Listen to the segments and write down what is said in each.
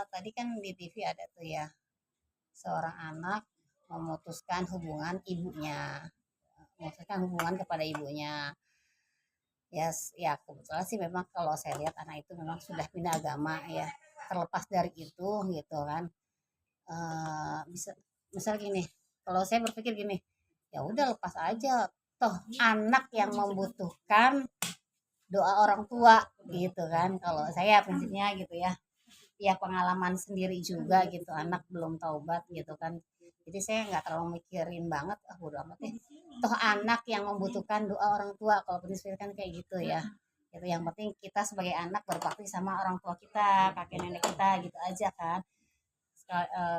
tadi kan di TV ada tuh ya, seorang anak memutuskan hubungan ibunya, memutuskan hubungan kepada ibunya. Ya, ya kebetulan sih memang kalau saya lihat anak itu memang sudah pindah agama ya. Terlepas dari itu gitu kan, bisa misal gini, kalau saya berpikir gini, ya udah lepas aja, toh anak yang membutuhkan doa orang tua gitu kan, kalau saya prinsipnya gitu ya. Ya pengalaman sendiri juga gitu, anak belum taubat gitu kan, jadi saya nggak terlalu mikirin banget, ah bodo amat deh, toh anak yang membutuhkan doa orang tua, kalau prinsip kan kayak gitu ya. Itu yang penting kita sebagai anak berbakti sama orang tua kita, kakek nenek kita gitu aja kan.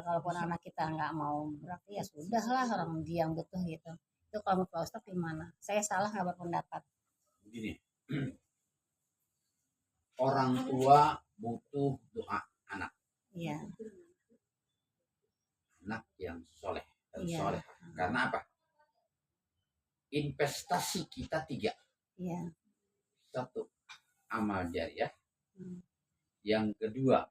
Kalaupun anak kita nggak mau berarti ya sudahlah, orang dia yang butuh gitu. Itu kalau menurut Pak Ustadz gimana? Saya salah nggak berpendapat? Begini, orang tua butuh doa anak. Iya. Anak yang soleh dan Iya. soleh. Karena apa? Investasi kita 3. Iya. 1, amal jariah. Hmm. Yang kedua,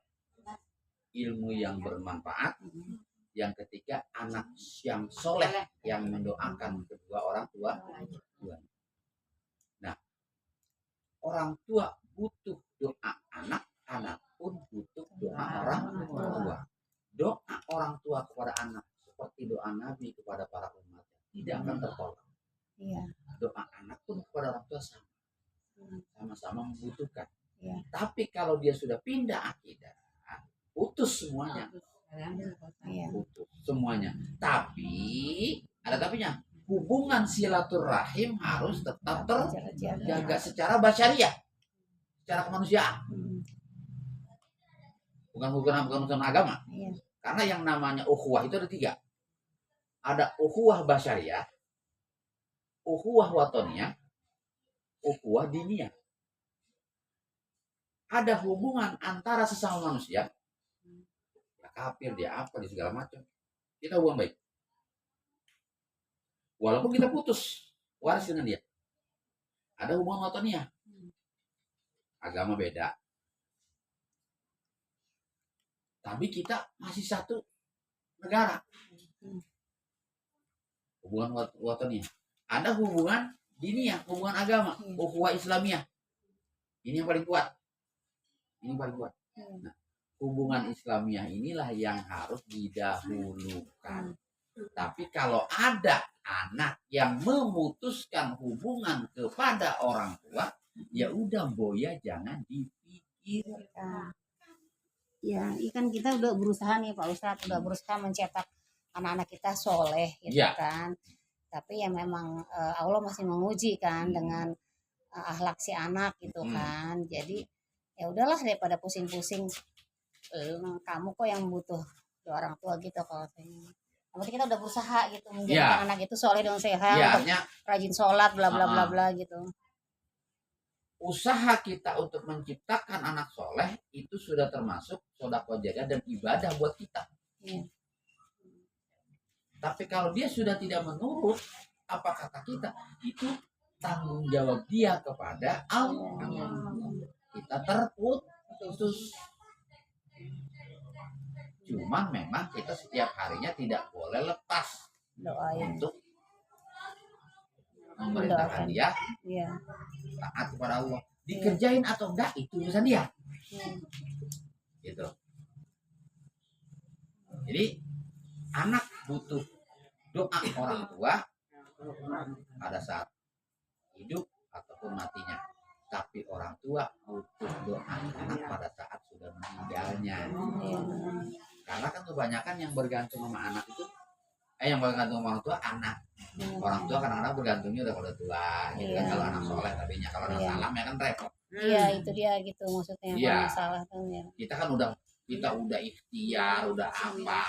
ilmu yang bermanfaat. Hmm. Yang ketiga, anak yang soleh yang mendoakan kedua orang tua. Nah, orang tua butuh doa anak, anak pun butuh doa orang tua. Doa orang tua kepada anak seperti doa Nabi kepada para umat tidak akan tertolak. Iya. Doa anak pun kepada orang tua sama-sama membutuhkan. Iya. Tapi kalau dia sudah pindah akidah, putus semuanya. Iya. Putus semuanya. Tapi ada tapinya. Hubungan silaturahim harus tetap terjaga secara basyariah, secara kemanusiaan. Bukan urusan agama. Iya. Karena yang namanya ukhuwah itu ada 3. Ada ukhuwah basyariah, ukhuwah watoniyah, ukhuwah diniyah. Ada hubungan antara sesama manusia, ya kafir, dia apa, di segala macam. Kita hubungan baik. Walaupun kita putus waris dengan dia. Ada hubungan watoniyah. Agama beda. Tapi kita masih satu negara. Hubungan watoniyah. Ada hubungan diniyah, hubungan agama, ukhuwah Islamiyah. Ini yang paling kuat. Ini paling kuat. Nah, hubungan Islamiyah inilah yang harus didahulukan. Tapi kalau ada anak yang memutuskan hubungan kepada orang tua, ya udah boya, jangan dipikirkan. Ya, ikan kita udah berusaha nih Pak Ustadz, udah berusaha mencetak anak-anak kita soleh gitu ya. Kan. Tapi ya memang Allah masih menguji kan dengan akhlak si anak gitu kan. Jadi ya udahlah, daripada pusing-pusing, kamu kok yang butuh doa orang tua gitu kalau saya. Nanti kita udah berusaha gitu menjadikan anak itu soleh dan sehat, rajin sholat, bla bla bla bla gitu. Usaha kita untuk menciptakan anak soleh itu sudah termasuk sedekah jariah dan ibadah buat kita. Tapi kalau dia sudah tidak menurut apa kata kita, itu tanggung jawab dia kepada Allah. Kita terputus. Cuman memang kita setiap harinya tidak boleh lepas untuk memerintahkan dia taat kepada Allah. Dikerjain atau enggak itu urusan dia. Gitu. Jadi anak butuh doa orang tua pada saat hidup ataupun matinya. Tapi orang tua butuh doa anak pada saat sudah meninggalnya. Karena kan kebanyakan yang bergantung sama anak itu, yang bergantung sama orang tua anak. Orang tua kadang-kadang bergantungnya udah pada tua, gitu kan. Kalau anak soleh, tapi kalau anak salam ya kan repot. Iya, itu dia gitu maksudnya. Iya. Masalah kan ya. Kita kan udah ikhtiar, udah apa.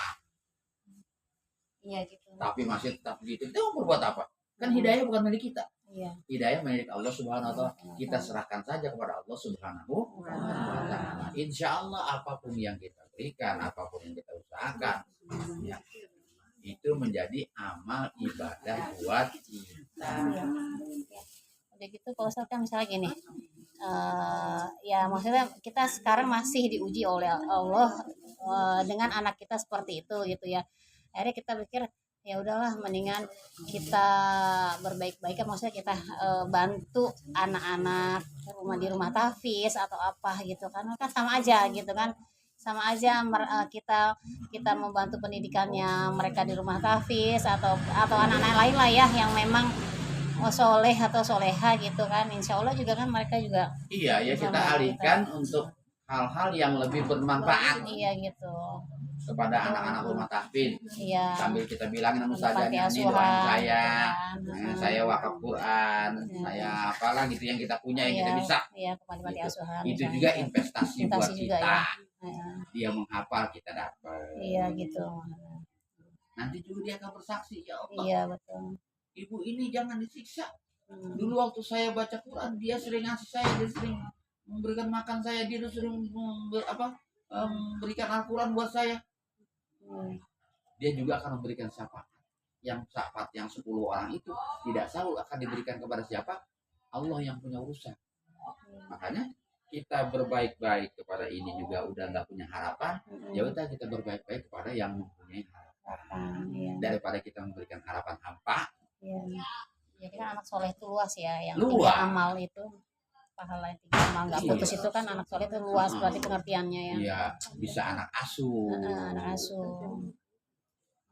Iya gitu. Tapi masih tetap gitu. Kita mau berbuat apa? Kan hidayah bukan milik kita. Iya. Hidayah milik Allah Subhanahu wa taala. Kita serahkan saja kepada Allah Subhanahu wa taala. Insyaallah apapun yang kita berikan, apapun yang kita usahakan, ya, itu menjadi amal ibadah buat kita. Udah gitu Pak Ustadz kan misalnya gini, ya maksudnya kita sekarang masih diuji oleh Allah dengan anak kita seperti itu gitu ya. Akhirnya kita pikir ya udahlah mendingan kita berbaik-baik kan, maksudnya kita bantu anak-anak di rumah tahfiz atau apa gitu kan sama aja gitu kan, sama aja kita kita membantu pendidikannya mereka di rumah tahfiz atau anak-anak lain lah ya yang memang soleh atau soleha gitu kan, insya Allah juga kan mereka juga Iya, ya kita sama alihkan kita. untuk hal-hal yang lebih bermanfaat Iya gitu. kepada anak-anak rumah tahfiz. Iya. Sambil kita bilangin sama Di ustazah, panti ini asuhan doain gitu saya, kan. saya wakaf Quran, Iya. saya apalah gitu yang kita punya, yang kita Iya, bisa. iya ke panti Gitu. asuhan. Itu misalnya juga gitu. investasi buat Investasi juga kita. ya. Iya. Dia menghafal, kita dapat. Iya gitu. Nanti juga dia akan bersaksi, ya Allah, Iya betul. ibu ini jangan disiksa. Hmm. Dulu waktu saya baca Quran, dia sering ngasih saya, dia sering memberikan makan saya, dia sering memberikan Al-Quran buat saya. Dia juga akan memberikan syafaat. Yang syafaat yang 10 orang itu tidak selalu akan diberikan kepada siapa? Allah yang punya urusan. Makanya kita berbaik-baik kepada ini juga udah nggak punya harapan, ya udah kita berbaik-baik kepada yang mempunyai harapan. Iya. Daripada kita memberikan harapan hampa. Iya. Jadi kan anak soleh itu luas ya, yang Luas. 3 amal itu pahala yang 3 amal nggak putus Iya. itu kan anak soleh itu luas berarti pengertiannya ya. Iya, bisa anak asuh. Anak asuh.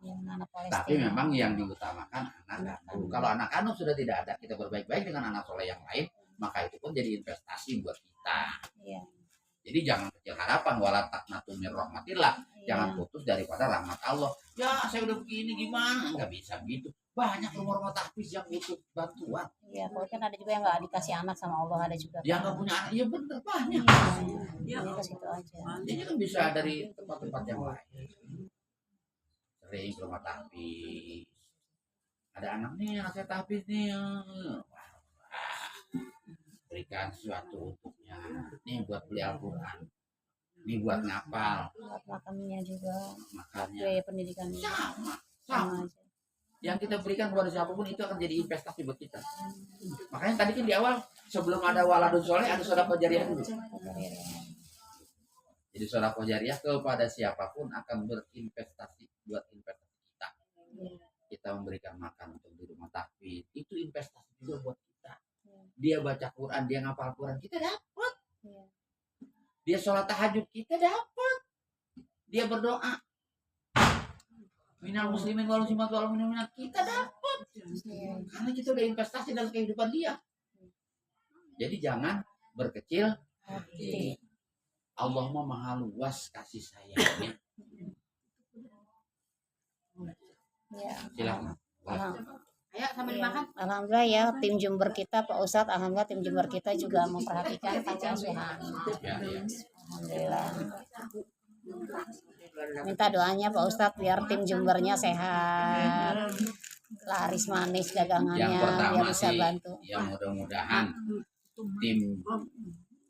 Ya, anak Tapi Palestina. memang yang diutamakan anak kandung. Kalau anak kandung sudah tidak ada, kita berbaik-baik dengan anak soleh yang lain, maka itu pun jadi investasi buat kita. Iya. Jadi jangan kecil harapan, wala taqnatu min rahmatillah. Iya. Jangan putus daripada rahmat Allah. Ya, saya udah begini gimana? Enggak bisa gitu. Banyak rumah-rumah tahfiz yang butuh bantuan. Iya, kalau kan ada juga yang nggak dikasih anak sama Allah, ada juga. Yang nggak punya anak, ya bener banyak. Iya, ke situ aja. Jadi kan bisa dari tempat-tempat yang lain. Sering ke rumah tahfiz. Ada anak nih, anak saya tahfiz nih. Berikan sesuatu untuknya. Nih buat beli Al-Quran. Ini buat ngapal. Buat makannya juga, Makannya. biaya pendidikannya Sama. sama aja. Yang kita berikan kepada siapapun itu akan jadi investasi buat kita. Makanya tadi kan di awal sebelum ada waladun soleh ada sedekah jariah dulu. Jadi sedekah jariah kepada siapapun akan berinvestasi buat investasi kita. Kita memberikan makan untuk di rumah tahfiz, itu investasi juga buat kita. Dia baca Quran, dia ngapal Quran, kita dapat. Dia sholat tahajud, kita dapat. Dia berdoa, minal muslimin wal muslimat wal mu'minat, kita dapat. Karena kita udah investasi dalam kehidupan dia. Jadi jangan berkecil hati. Allah mah maha luas kasih sayangnya. Ya. Silakan. Ayo sambil dimakan. Alhamdulillah ya, tim Jember kita Pak Ustadz, alhamdulillah tim Jember kita juga memperhatikan panti asuhan. Ya, ya. Alhamdulillah. Minta doanya Pak Ustadz biar tim Jembernya sehat, laris manis dagangannya, Yang pertama biar bisa sih, bantu. yang mudah-mudahan tim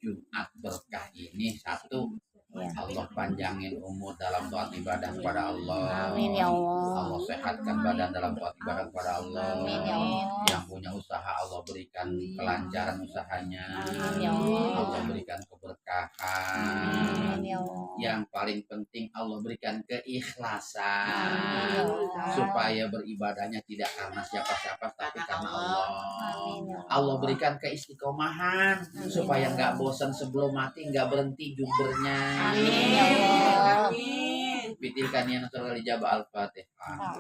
Jumat berkah ini satu, Ya. Allah panjangin umur dalam taat ibadah kepada Allah. Amin ya Allah. Allah sehatkan badan dalam taat ibadah kepada Allah. Amin ya Allah. Yang punya usaha Allah berikan kelancaran usahanya. Amin ya Allah. Allah berikan keberkahan. Amin ya Allah. Yang paling penting Allah berikan keikhlasan. Amin ya Allah. Supaya beribadahnya tidak karena siapa-siapa tapi karena Allah. Amin ya Allah. Allah berikan keistiqomahan supaya nggak bosan sebelum mati, nggak berhenti jumbernya. Amin ya Allah. Bitirkan ya nasrul ijabah al-fatihah.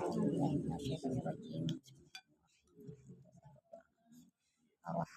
Allah.